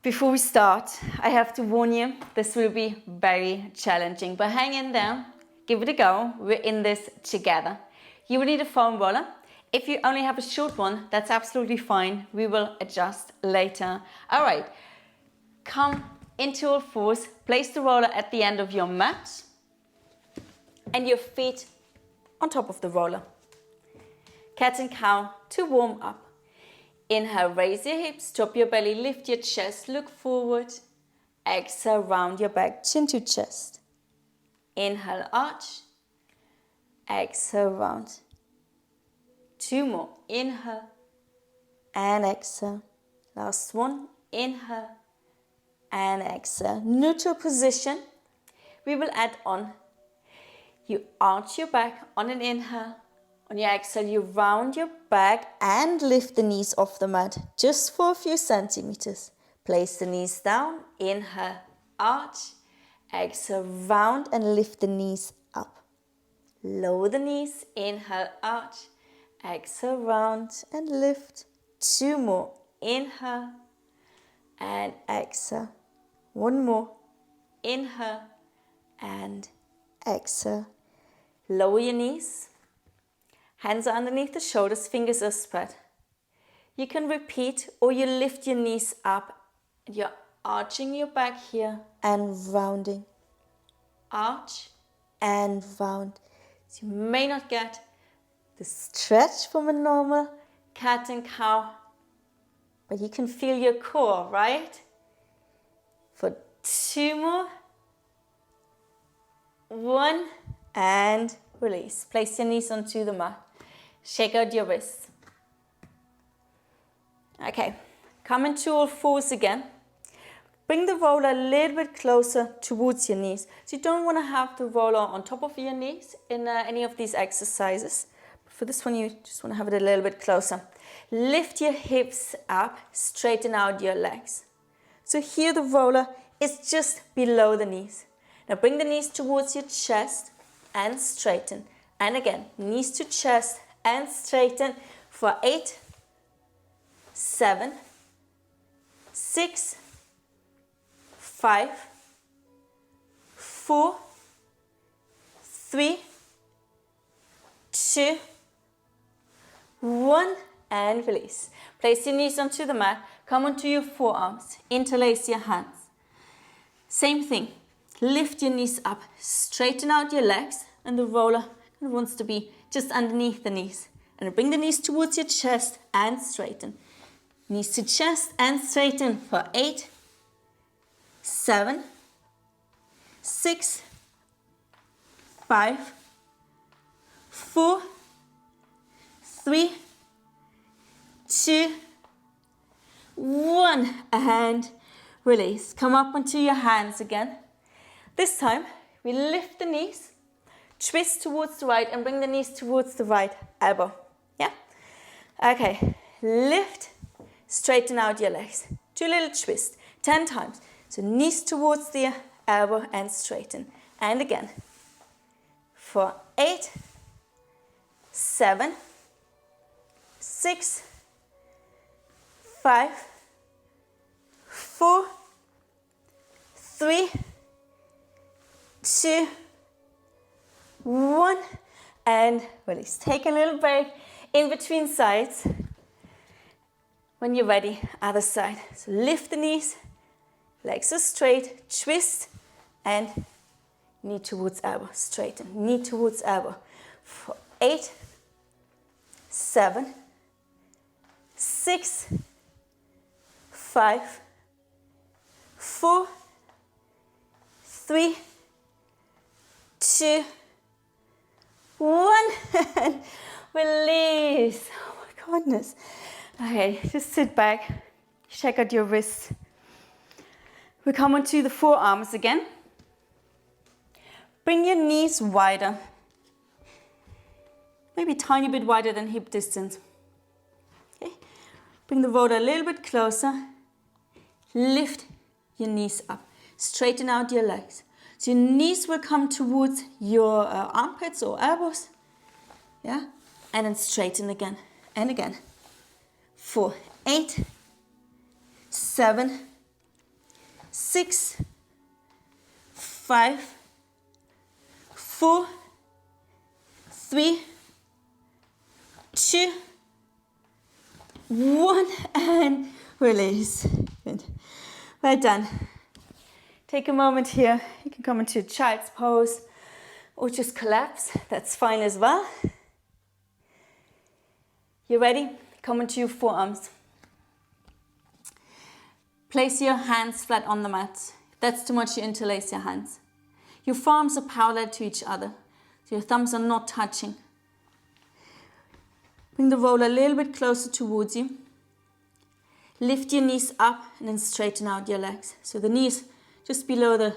Before we start, I have to warn you, this will be very challenging, but hang in there, give it a go, we're in this together. You will need a foam roller. If you only have a short one, that's absolutely fine, we will adjust later. All right, come into all fours, place the roller at the end of your mat, and your feet on top of the roller. Cat and cow to warm up. Inhale, raise your hips, drop your belly, lift your chest, look forward. Exhale, round your back, chin to chest. Inhale, arch. Exhale, round. Two more. Inhale and exhale. Last one. Inhale and exhale. Neutral position. We will add on. You arch your back on an inhale. On your exhale, you round your back and lift the knees off the mat, just for a few centimeters. Place the knees down, inhale, arch, exhale, round and lift the knees up. Lower the knees, inhale, arch, exhale, round and lift. Two more, inhale and exhale. One more, inhale and exhale. Lower your knees. Hands are underneath the shoulders, fingers are spread. You can repeat or you lift your knees up and you're arching your back here and rounding. Arch and round. So you may not get the stretch from a normal cat and cow, but you can feel your core, right? For two more. One and release. Place your knees onto the mat. Shake out your wrists. Okay, come into all fours again. Bring the roller a little bit closer towards your knees. So you don't want to have the roller on top of your knees in any of these exercises. For this one, you just want to have it a little bit closer. Lift your hips up, straighten out your legs. So here the roller is just below the knees. Now bring the knees towards your chest and straighten. And again, knees to chest and straighten for 8, 7, 6, 5, 4, 3, 2, 1 and release. Place your knees onto the mat, come onto your forearms, interlace your hands. Same thing, lift your knees up, straighten out your legs, and the roller wants to be just underneath the knees. And bring the knees towards your chest and straighten. Knees to chest and straighten for 8, 7, 6, 5, 4, 3, 2, 1 and release. Come up onto your hands again. This time we lift the knees, twist towards the right and bring the knees towards the right elbow. Yeah? Okay. Lift, straighten out your legs. Do a little twist. 10 times. So knees towards the elbow and straighten. And again. For 8, 7, 6, 5, 4, 3, 2, 1 and release. Take a little break in between sides. When you're ready, other side. So lift the knees, legs are straight, twist and knee towards elbow, straighten, knee towards elbow. For 8, 7, 6, 5, 4, 3, 2, 1 and release. Oh my goodness. Okay, just sit back, shake out your wrists. We come onto the forearms again. Bring your knees wider. Maybe a tiny bit wider than hip distance. Okay. Bring the roller a little bit closer. Lift your knees up. Straighten out your legs. So your knees will come towards your armpits or elbows. Yeah? And then straighten again and again. For 8, 7, 6, 5, 4, 3, 2, 1, and release. Good. Well done. Take a moment here. You can come into child's pose or just collapse. That's fine as well. You ready? Come into your forearms. Place your hands flat on the mat. If that's too much, you interlace your hands. Your forearms are parallel to each other, so your thumbs are not touching. Bring the roller a little bit closer towards you. Lift your knees up and then straighten out your legs. So the knees just below the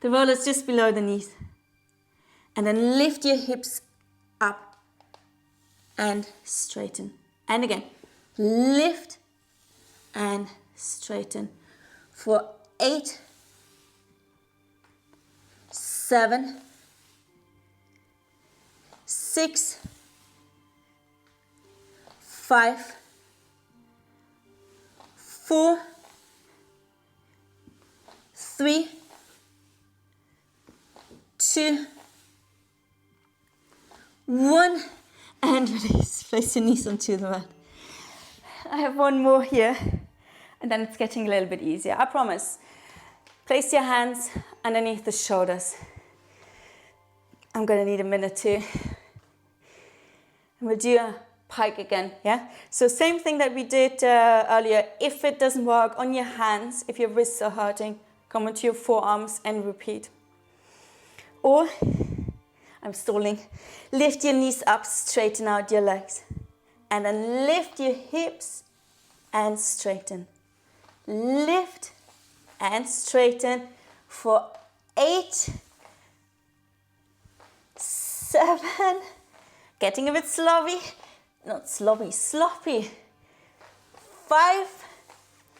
roller is just below the knees. And then lift your hips up and straighten. And again, lift and straighten for 8, 7, 6, 5, 4, 3, 2, 1, and release. Place your knees onto the mat. I have one more here, and then it's getting a little bit easier, I promise. Place your hands underneath the shoulders. I'm going to need a minute too. And we'll do a pike again, yeah? So same thing that we did earlier. If it doesn't work, on your hands, if your wrists are hurting, come onto your forearms and repeat. Or, I'm stalling, lift your knees up, straighten out your legs. And then lift your hips and straighten. Lift and straighten for 8, 7, getting a bit sloppy, 5,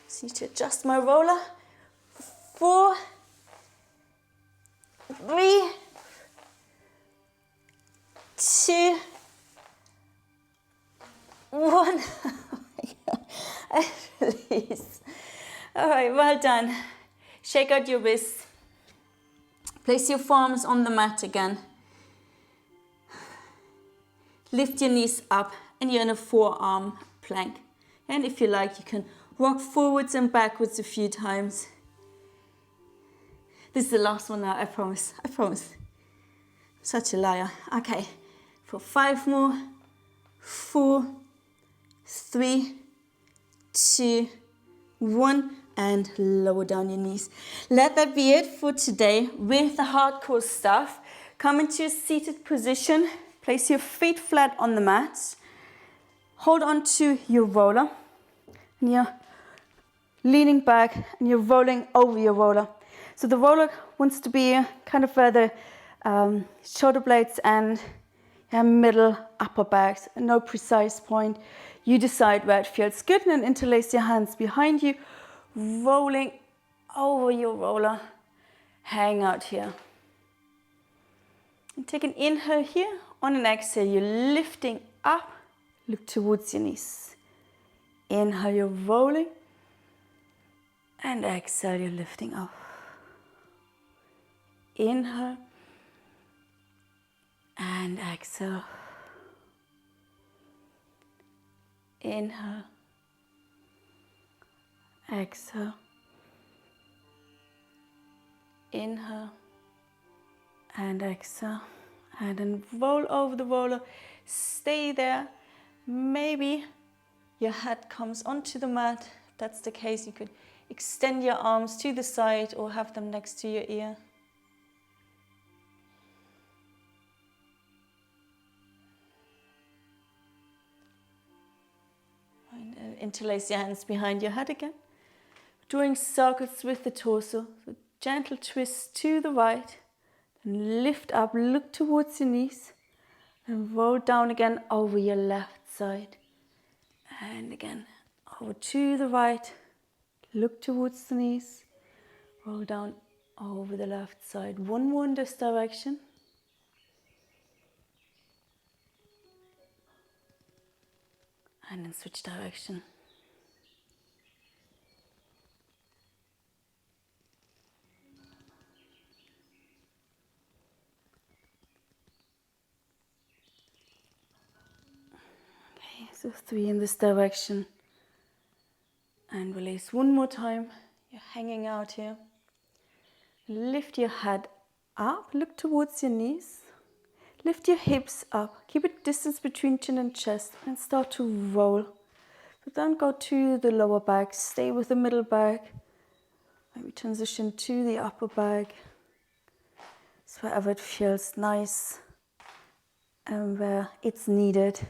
just need to adjust my roller, 4, 3, 2, 1, and release. All right, well done. Shake out your wrists. Place your forearms on the mat again. Lift your knees up and you're in a forearm plank. And if you like, you can rock forwards and backwards a few times. This is the last one now, I promise. I promise. Such a liar. Okay, for 5 more. 4, 3, 2, 1, and lower down your knees. Let that be it for today with the hardcore stuff. Come into a seated position. Place your feet flat on the mat. Hold on to your roller. And you're leaning back and you're rolling over your roller. So the roller wants to be kind of where the shoulder blades and middle upper backs. No precise point. You decide where it feels good and then interlace your hands behind you, rolling over your roller. Hang out here. And take an inhale here. On an exhale, you're lifting up. Look towards your knees. Inhale, you're rolling. And exhale, you're lifting up. Inhale. And exhale. Inhale. Exhale. Inhale. And exhale. And then roll over the roller. Stay there. Maybe your head comes onto the mat. If that's the case, you could extend your arms to the side or have them next to your ear. And interlace your hands behind your head again. Drawing circles with the torso. So gentle twist to the right. And lift up, look towards your knees. And roll down again over your left side. And again, over to the right. Look towards the knees. Roll down over the left side. One more in this direction. And then switch direction. So 3 in this direction. And release one more time. You're hanging out here. Lift your head up, look towards your knees. Lift your hips up. Keep a distance between chin and chest and start to roll. But don't go to the lower back. Stay with the middle back. Maybe transition to the upper back. So wherever it feels nice and where it's needed.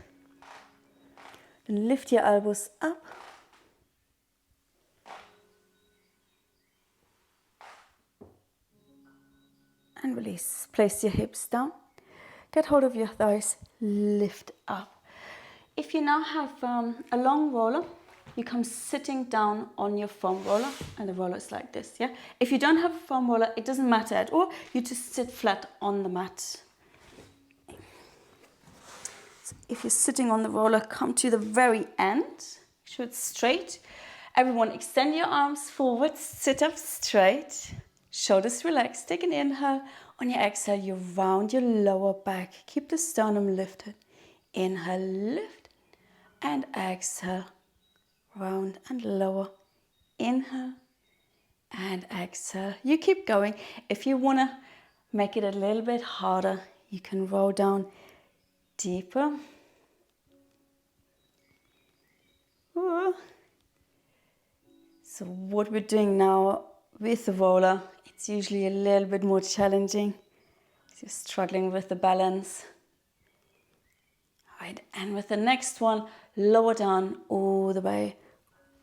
And lift your elbows up. And release. Place your hips down. Get hold of your thighs. Lift up. If you now have a long roller, you come sitting down on your foam roller, and the roller is like this, yeah? If you don't have a foam roller, it doesn't matter at all. You just sit flat on the mat. So if you're sitting on the roller, come to the very end. Make sure it's straight. Everyone, extend your arms forward. Sit up straight. Shoulders relaxed. Take an inhale. On your exhale, you round your lower back. Keep the sternum lifted. Inhale, lift. And exhale. Round and lower. Inhale and exhale. You keep going. If you want to make it a little bit harder, you can roll down deeper. Ooh. So what we're doing now with the roller, it's usually a little bit more challenging. If you're struggling with the balance. All right, and with the next one, lower down all the way.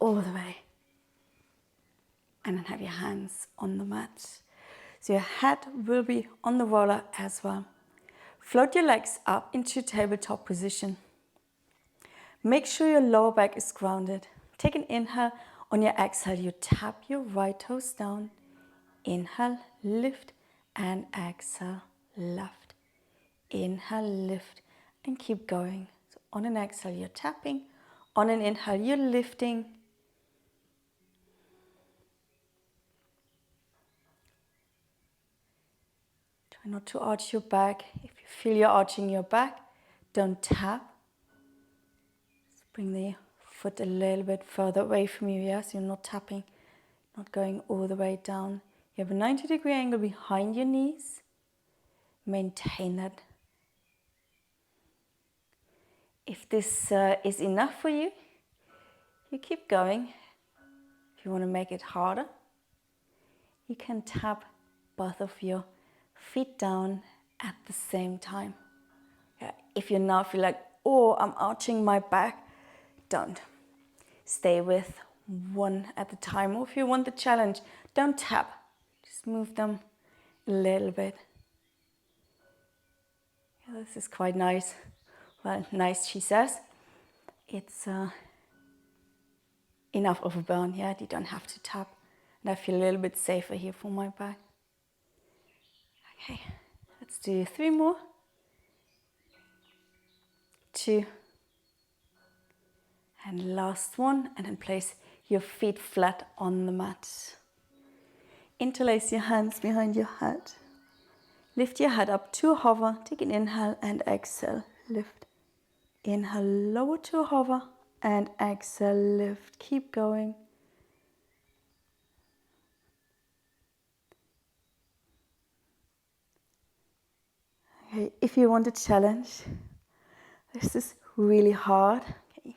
All the way. And then have your hands on the mat. So your head will be on the roller as well. Float your legs up into tabletop position. Make sure your lower back is grounded. Take an inhale. On your exhale, you tap your right toes down. Inhale, lift, and exhale, left. Inhale, lift, and keep going. So on an exhale, you're tapping. On an inhale, you're lifting. Try not to arch your back. If you feel you're arching your back, don't tap. Just bring the foot a little bit further away from you, yeah? So you're not tapping, not going all the way down. You have a 90-degree angle behind your knees. Maintain that. If this is enough for you, you keep going. If you want to make it harder, you can tap both of your feet down at the same time. Yeah, if you now feel like, oh, I'm arching my back, don't. Stay with one at a time. Or if you want the challenge, don't tap. Just move them a little bit. Yeah, this is quite nice. Well, nice, she says. It's enough of a burn, yeah? You don't have to tap. And I feel a little bit safer here for my back. Okay, let's do 3 more. 2. And last one. And then place your feet flat on the mat. Interlace your hands behind your head. Lift your head up to hover. Take an inhale and exhale. Lift. Inhale, lower to hover. And exhale, lift. Keep going. Okay, if you want a challenge, this is really hard. Okay.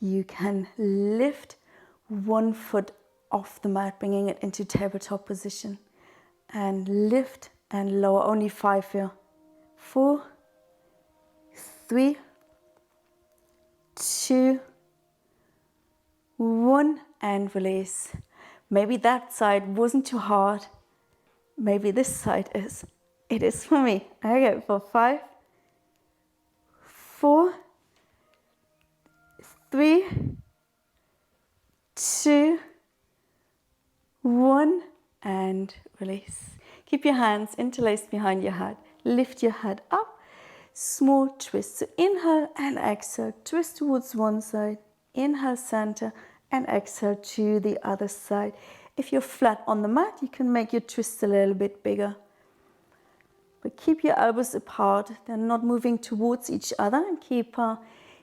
You can lift one foot off the mat, bringing it into tabletop position. And lift and lower, only 5 here. 4, 3, 2, 1, and release. Maybe that side wasn't too hard. Maybe this side is. It is for me. Okay, for 5, 4, 3, 2, 1, and release. Keep your hands interlaced behind your head. Lift your head up. Small twist. So inhale and exhale. Twist towards one side. Inhale, center, and exhale to the other side. If you're flat on the mat, you can make your twist a little bit bigger. But keep your elbows apart. They're not moving towards each other. And keep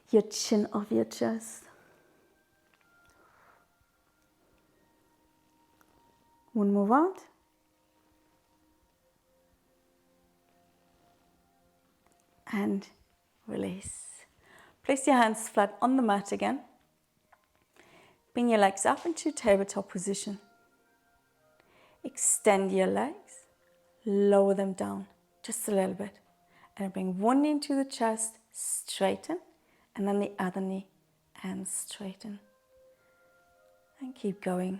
your chin off your chest. One more round. And release. Place your hands flat on the mat again. Bring your legs up into tabletop position. Extend your legs. Lower them down just a little bit. And bring one knee into the chest, straighten. And then the other knee and straighten. And keep going.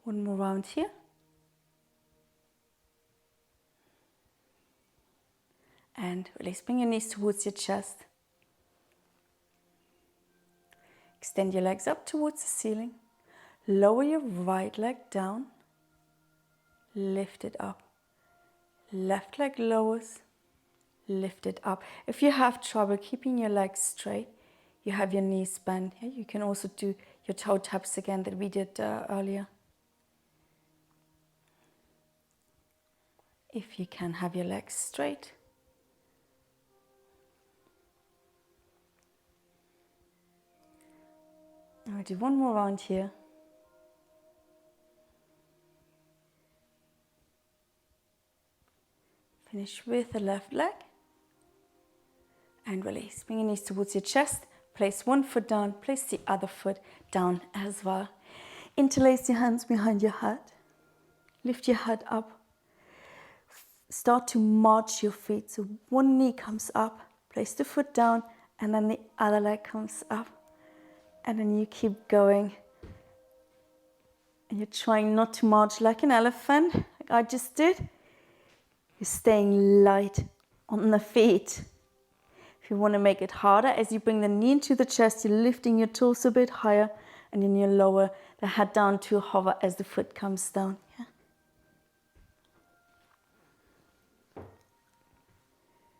One more round here. And release. Bring your knees towards your chest. Extend your legs up towards the ceiling. Lower your right leg down. Lift it up. Left leg lowers. Lift it up. If you have trouble keeping your legs straight, you have your knees bent. You can also do your toe taps again that we did earlier. If you can, have your legs straight. I'll do one more round here. Finish with the left leg. And release. Bring your knees towards your chest. Place one foot down. Place the other foot down as well. Interlace your hands behind your head. Lift your head up. Start to march your feet. So one knee comes up. Place the foot down. And then the other leg comes up. And then you keep going. And you're trying not to march like an elephant, like I just did. You're staying light on the feet. If you want to make it harder, as you bring the knee into the chest, you're lifting your torso a bit higher. And then you lower the head down to hover as the foot comes down. Yeah.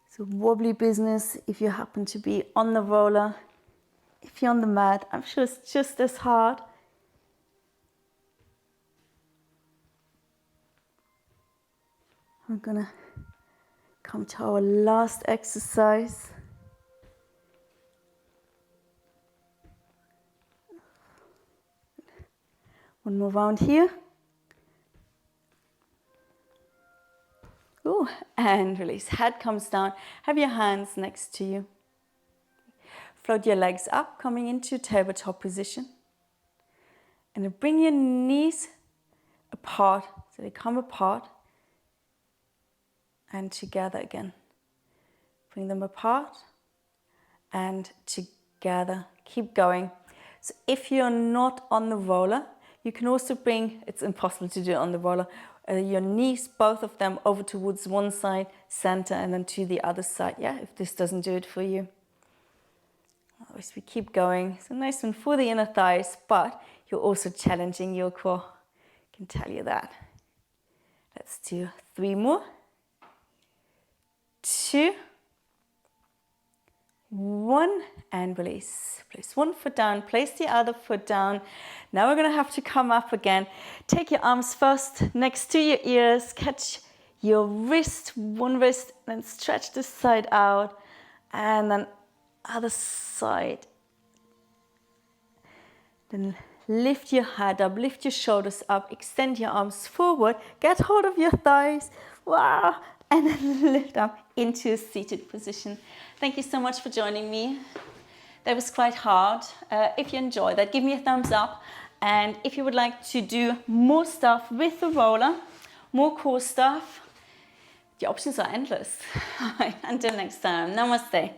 So wobbly business if you happen to be on the roller. If you're on the mat, I'm sure it's just as hard. We're gonna come to our last exercise. One more round here. Ooh, and release. Head comes down. Have your hands next to you. Float your legs up, coming into tabletop position. And then bring your knees apart, so they come apart. And together again. Bring them apart and together. Keep going. So if you're not on the roller, you can also bring, it's impossible to do it on the roller, your knees, both of them, over towards one side, center, and then to the other side. Yeah, if this doesn't do it for you. Otherwise, we keep going. So nice one for the inner thighs, but you're also challenging your core. I can tell you that. Let's do 3 more. 2, 1, and release. Place one foot down, place the other foot down. Now we're going to have to come up again. Take your arms first next to your ears, catch your wrist, one wrist, then stretch this side out, and then other side. Then lift your head up, lift your shoulders up, extend your arms forward, get hold of your thighs. Wow! And then lift up into a seated position. Thank you so much for joining me. That was quite hard. If you enjoyed that, give me a thumbs up. And if you would like to do more stuff with the roller, more core stuff, the options are endless. Until next time, namaste.